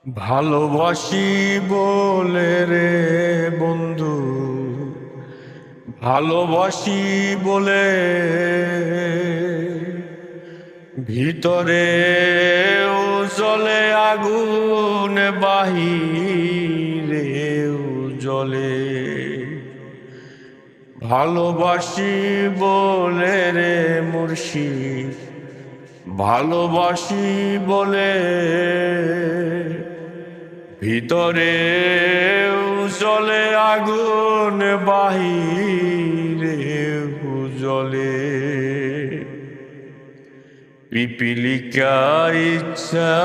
ভালোবাসি বলে রে বন্ধু, ভালোবাসি বলে ভিতরে জ্বলে আগুন, বাহিরে জ্বলে। ভালোবাসি বলে রে মুর্শিদ, ভালোবাসি বলে ভিতরে জ্বলে আগুন, বাহিরে জ্বলে। পিপিলিকা ইচ্ছা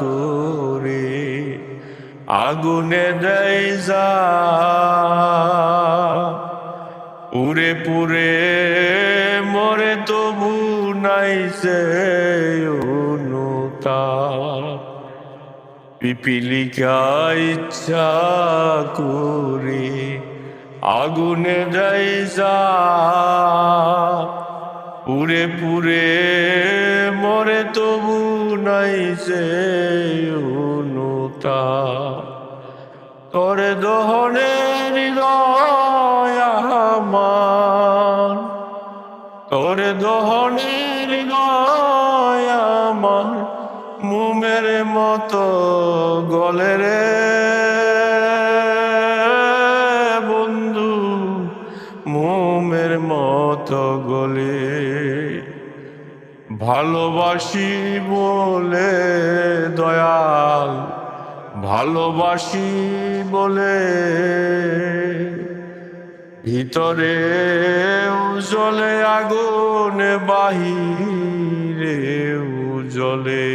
করে আগুনে দেয় যা, পুরে পুরে মরে তবু নাই সে অনুতাপ। পিপিলিকা ইচ্ছা করে আগুনে দেয় যা, পুরে পুরে মরে তবু নাই সে অনুতাপ। তোর দহনে হৃদয় আমার, তোর দহনে হৃদয় আমার মোমের মতো গলে রে বন্ধু, মোমের মতো গলে। ভালোবাসি বলে দয়াল, ভালোবাসি বলে ভিতরে জ্বলে আগুন, বাহিরে জ্বলে।